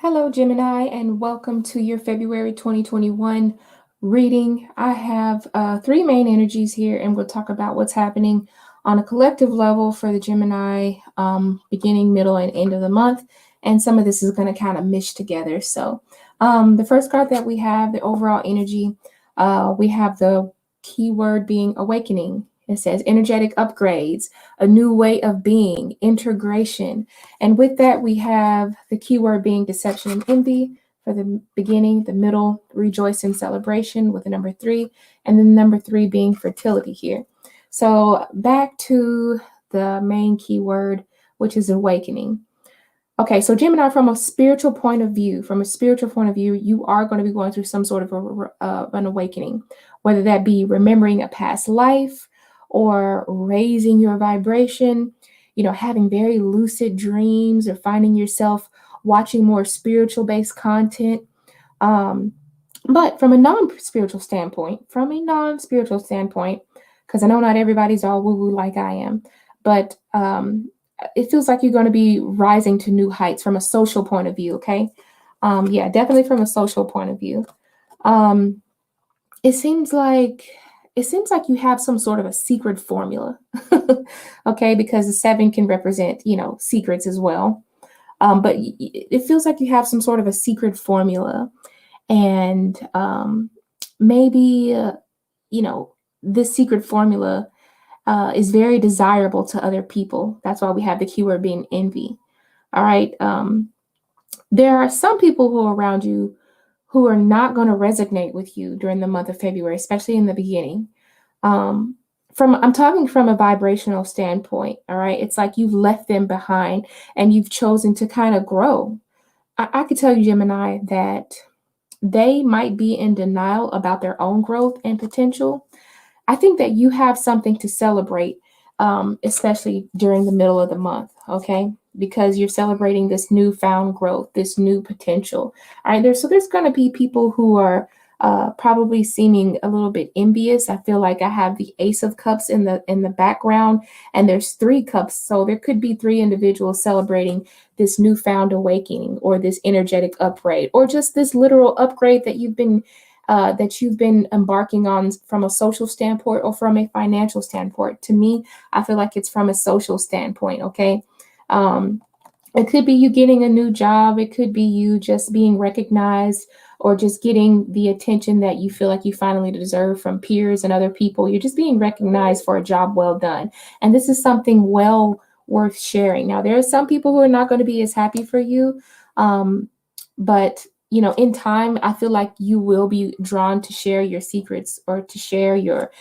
Hello, Gemini, and welcome to your February 2021 reading. I have three main energies here, and we'll talk about what's happening on a collective level for the Gemini beginning, middle, and end of the month. And some of this is going to kind of mish together. So, the first card that we have, the overall energy, we have the keyword being awakening. It says energetic upgrades, a new way of being, integration. And with that, we have the keyword being deception and envy for the beginning, the middle, rejoice and celebration with the number 3, and then number 3 being fertility here. So back to the main keyword, which is awakening. Okay, so Gemini, from a spiritual point of view, you are going to be going through some sort of an awakening, whether that be remembering a past life or raising your vibration, having very lucid dreams or finding yourself watching more spiritual based content. But from a non-spiritual standpoint, because I know not everybody's all woo-woo like I am, but it feels like you're going to be rising to new heights from a social point of view. Okay. Yeah, definitely from a social point of view. Um, it seems like you have some sort of a secret formula. Okay, because the 7 can represent, secrets as well. But it feels like you have some sort of a secret formula, and maybe this secret formula is very desirable to other people. That's why we have the keyword being envy. All right. There are some people who are around you who are not going to resonate with you during the month of February, especially in the beginning. Um, I'm talking from a vibrational standpoint. All right. It's like you've left them behind and you've chosen to kind of grow. I could tell you, Gemini, that they might be in denial about their own growth and potential. I think that you have something to celebrate, especially during the middle of the month, okay? Because you're celebrating this newfound growth, this new potential. All right, there's going to be people who are probably seeming a little bit envious. I feel like I have the Ace of Cups in the background, and there's 3 cups, so there could be 3 individuals celebrating this newfound awakening, or this energetic upgrade, or just this literal upgrade that you've been embarking on from a social standpoint or from a financial standpoint. To me, I feel like it's from a social standpoint, okay? It could be you getting a new job. It could be you just being recognized or just getting the attention that you feel like you finally deserve from peers and other people. You're just being recognized for a job well done. And this is something well worth sharing. Now, there are some people who are not going to be as happy for you, but in time, I feel like you will be drawn to share your secrets, or to share your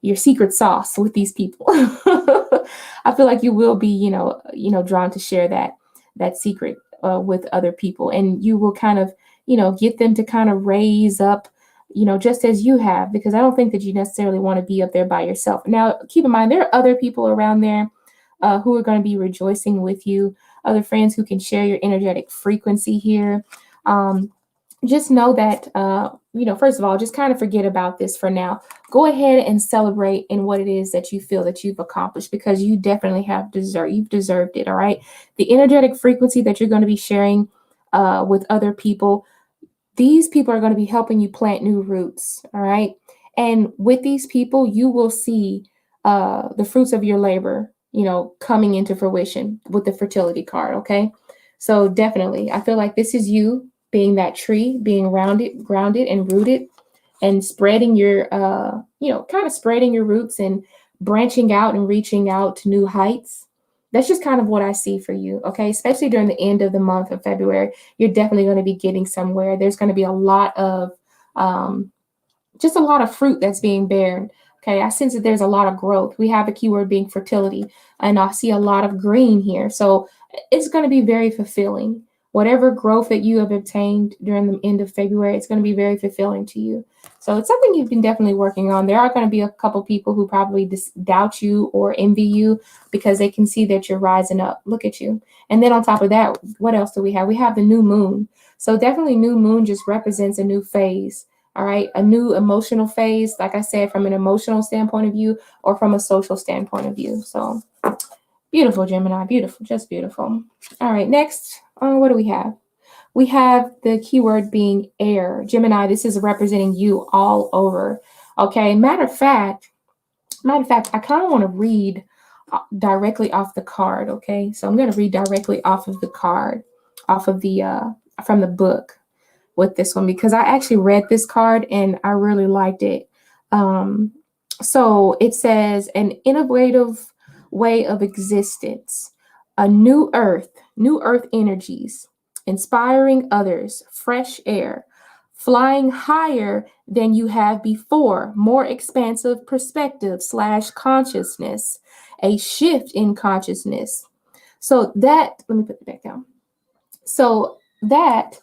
your secret sauce with these people. I feel like you will be, drawn to share that secret with other people, and you will kind of, get them to kind of raise up, just as you have, because I don't think that you necessarily want to be up there by yourself. Now, keep in mind, there are other people around there who are going to be rejoicing with you, other friends who can share your energetic frequency here. Just know that, first of all, just kind of forget about this for now. Go ahead and celebrate in what it is that you feel that you've accomplished, because you definitely you've deserved it. All right. The energetic frequency that you're going to be sharing with other people, these people are going to be helping you plant new roots. All right. And with these people, you will see the fruits of your labor, coming into fruition with the fertility card. Okay. So definitely, I feel like this is you being that tree, being grounded and rooted, and spreading your, kind of spreading your roots and branching out and reaching out to new heights. That's just kind of what I see for you. Okay. Especially during the end of the month of February, you're definitely going to be getting somewhere. There's going to be a lot of, just a lot of fruit that's being bared. Okay, I sense that there's a lot of growth. We have a keyword being fertility, and I see a lot of green here. So it's going to be very fulfilling. Whatever growth that you have obtained during the end of February, it's going to be very fulfilling to you. So it's something you've been definitely working on. There are going to be a couple people who probably doubt you or envy you because they can see that you're rising up. Look at you. And then on top of that, what else do we have? We have the new moon. So definitely new moon just represents a new phase. All right, a new emotional phase, like I said, from an emotional standpoint of view or from a social standpoint of view. So Beautiful, Gemini. Beautiful. Just beautiful. All right. Next, what do we have? We have the keyword being air. Gemini, this is representing you all over. Okay. Matter of fact, I kind of want to read directly off the card. Okay. So I'm going to read directly off of the card, off of the, from the book with this one because I actually read this card and I really liked it. Um, so it says an innovative way of existence, a new earth energies, inspiring others, fresh air, flying higher than you have before, more expansive perspective slash consciousness, a shift in consciousness. So that, let me put it back down. So that's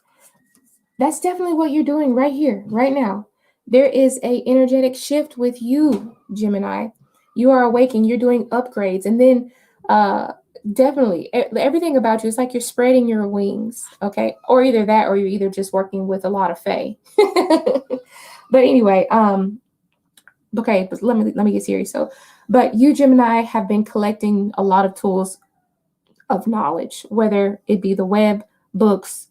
definitely what you're doing right here, right now. There is a energetic shift with you, Gemini. You are awakening. You're doing upgrades, and then definitely everything about you is like you're spreading your wings. Okay, or either that, or you're either just working with a lot of fae. But anyway, okay, but let me get serious. So, but you, Gemini, have been collecting a lot of tools of knowledge, whether it be the web, books,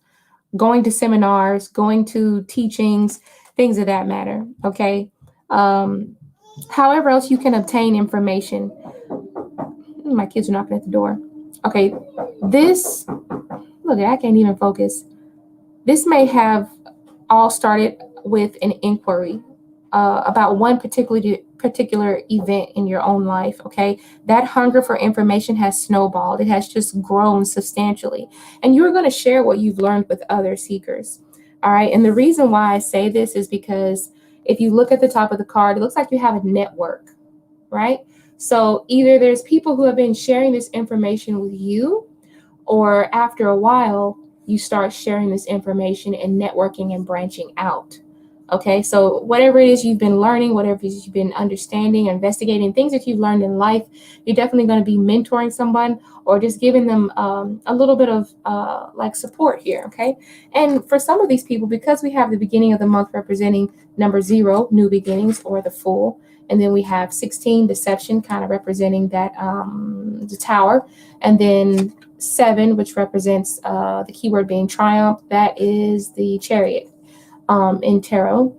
going to seminars, going to teachings, things of that matter. Okay. Um, However else you can obtain information. My kids are knocking at the door. Okay. This, look, I can't even focus. This may have all started with an inquiry about one particular event in your own life. Okay, that hunger for information has snowballed. It has just grown substantially, and you're going to share what you've learned with other seekers. All right, and the reason why I say this is because if you look at the top of the card, it looks like you have a network, right? So either there's people who have been sharing this information with you, or after a while, you start sharing this information and networking and branching out. Okay, so whatever it is you've been learning, whatever it is you've been understanding, investigating, things that you've learned in life, you're definitely going to be mentoring someone or just giving them a little bit of like support here. Okay, and for some of these people, because we have the beginning of the month representing number 0, new beginnings, or the Fool, and then we have 16, deception, kind of representing that the Tower, and then 7, which represents the keyword being triumph, that is the Chariot in tarot.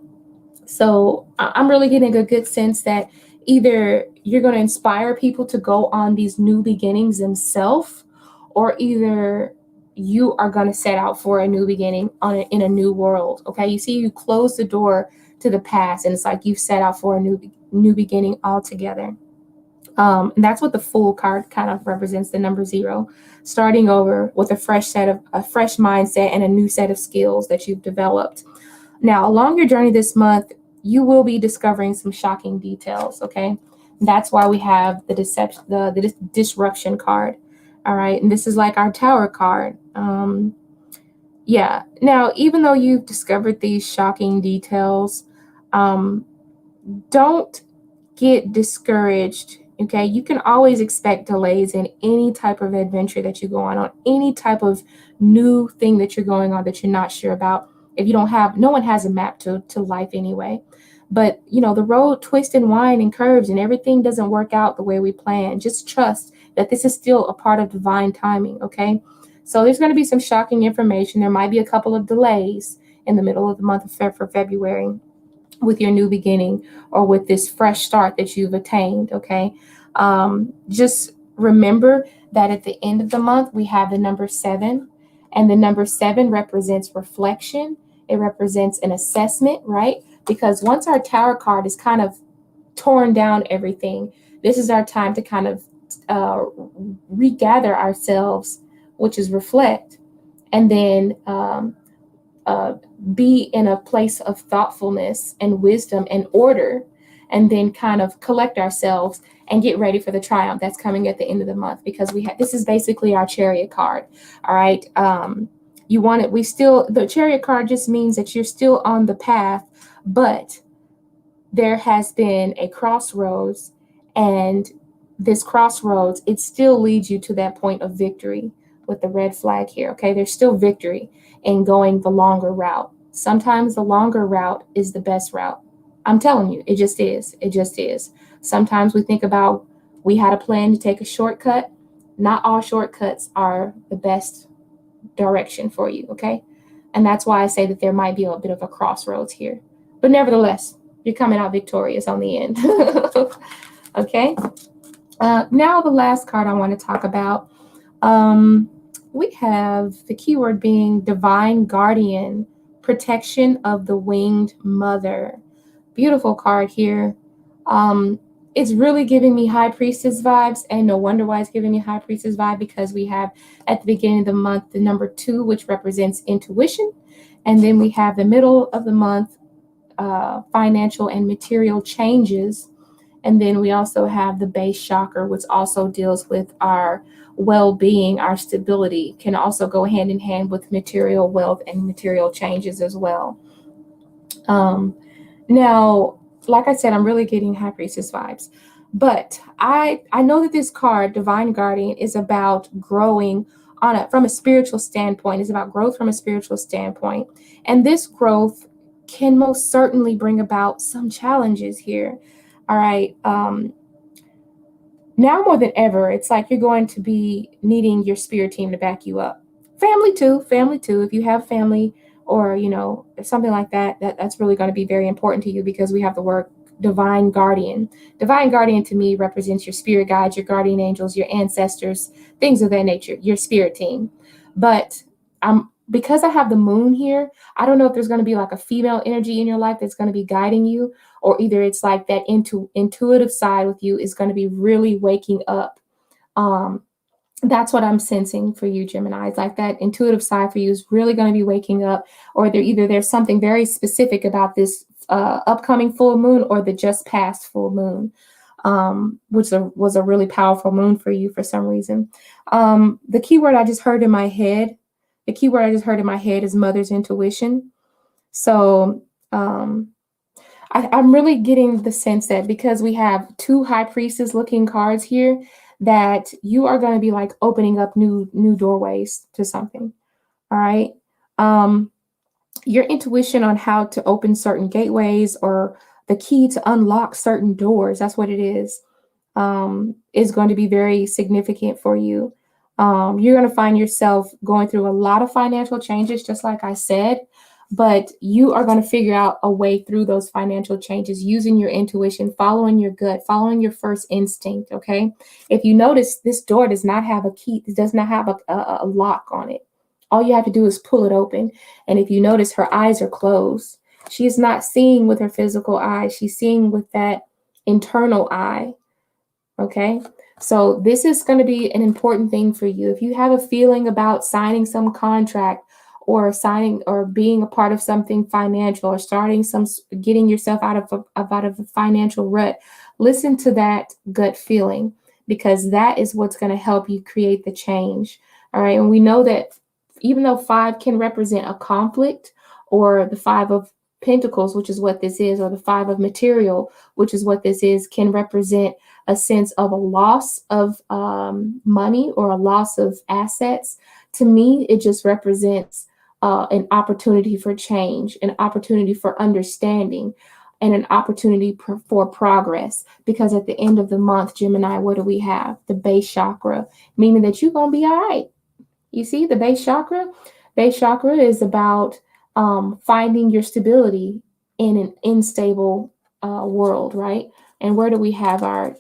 So I'm really getting a good sense that either you're going to inspire people to go on these new beginnings themselves, or either you are going to set out for a new beginning in a new world. Okay, you see, you close the door to the past, and it's like you've set out for a new beginning altogether. And that's what the Fool card kind of represents, the number 0, starting over with a fresh mindset and a new set of skills that you've developed. Now, along your journey this month, you will be discovering some shocking details. Okay, that's why we have the deception, the disruption card. All right, and this is like our Tower card. Yeah. Now, even though you've discovered these shocking details, don't get discouraged. Okay, you can always expect delays in any type of adventure that you go on any type of new thing that you're going on that you're not sure about. If you don't have, no one has a map to life anyway. But the road twists and winds and curves, and everything doesn't work out the way we plan. Just trust that this is still a part of divine timing. Okay, so there's going to be some shocking information. There might be a couple of delays in the middle of the month for February, with your new beginning or with this fresh start that you've attained. Okay, just remember that at the end of the month we have the number 7, and the number 7 represents reflection. It represents an assessment, right? Because once our Tower card is kind of torn down everything, this is our time to kind of regather ourselves, which is reflect, and then be in a place of thoughtfulness and wisdom and order, and then kind of collect ourselves and get ready for the triumph that's coming at the end of the month, because this is basically our Chariot card. All right. You want it. The Chariot card just means that you're still on the path, but there has been a crossroads, and this crossroads, it still leads you to that point of victory with the red flag here. Okay, there's still victory in going the longer route. Sometimes the longer route is the best route. I'm telling you, it just is. It just is. Sometimes we think about, we had a plan to take a shortcut, not all shortcuts are the best direction for you, okay? And that's why I say that there might be a bit of a crossroads here. But nevertheless, you're coming out victorious on the end. Okay? Now the last card I want to talk about. We have the keyword being divine guardian, protection of the winged mother. Beautiful card here. It's really giving me high priestess vibes, and no wonder why it's giving me high priestess vibe, because we have at the beginning of the month the number 2, which represents intuition, and then we have the middle of the month financial and material changes, and then we also have the base chakra, which also deals with our well-being, our stability, can also go hand in hand with material wealth and material changes as well. Now, like I said, I'm really getting high priestess vibes, but I know that this card, divine guardian, is about growing from a spiritual standpoint. It's about growth from a spiritual standpoint, and this growth can most certainly bring about some challenges here. All right. Now more than ever, it's like you're going to be needing your spirit team to back you up. Family too. If you have family, or something like that, that's really going to be very important to you, because we have the word divine guardian. Divine guardian to me represents your spirit guides, your guardian angels, your ancestors, things of that nature, your spirit team. But because I have the moon here, I don't know if there's going to be like a female energy in your life that's going to be guiding you, or either it's like that intuitive side with you is going to be really waking up. That's what I'm sensing for you, Gemini. It's like that intuitive side for you is really going to be waking up, or there's something very specific about this upcoming full moon, or the just past full moon, which was a really powerful moon for you for some reason. The keyword I just heard in my head is mother's intuition. So I'm really getting the sense that because we have 2 high priestess looking cards here, that you are going to be like opening up new doorways to something. All right. Your intuition on how to open certain gateways, or the key to unlock certain doors, that's what it is going to be very significant for you. You're going to find yourself going through a lot of financial changes, just like I said, but you are going to figure out a way through those financial changes using your intuition, following your gut, following your first instinct. Okay. If you notice, this door does not have a key, it does not have a lock on it. All you have to do is pull it open. And if you notice, her eyes are closed. She is not seeing with her physical eye. She's seeing with that internal eye. Okay. So this is going to be an important thing for you. If you have a feeling about signing some contract, or signing or being a part of something financial, or getting yourself out of a financial rut, listen to that gut feeling, because that is what's going to help you create the change. All right. And we know that even though 5 can represent a conflict, or the 5 of Pentacles, which is what this is, or the 5 of material, which is what this is, can represent a sense of a loss of money, or a loss of assets. To me, it just represents an opportunity for change, an opportunity for understanding, and an opportunity for progress. Because at the end of the month, Gemini, what do we have? The base chakra, meaning that you're going to be all right. You see, the base chakra is about finding your stability in an unstable world, right? And where do we have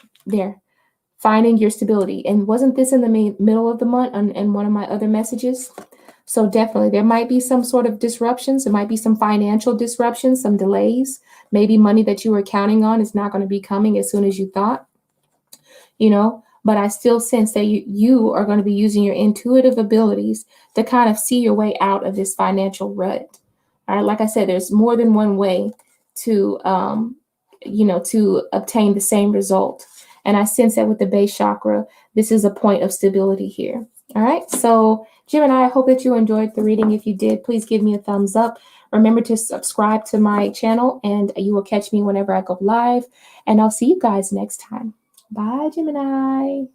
finding your stability? And wasn't this in the middle of the month in one of my other messages? So definitely there might be some sort of disruptions. There might be some financial disruptions, some delays. Maybe money that you were counting on is not going to be coming as soon as you thought, but I still sense that you are going to be using your intuitive abilities to kind of see your way out of this financial rut. All right. Like I said, there's more than one way to, to obtain the same result. And I sense that with the base chakra, this is a point of stability here. All right. So Gemini, I hope that you enjoyed the reading. If you did, please give me a thumbs up. Remember to subscribe to my channel, and you will catch me whenever I go live. And I'll see you guys next time. Bye, Gemini.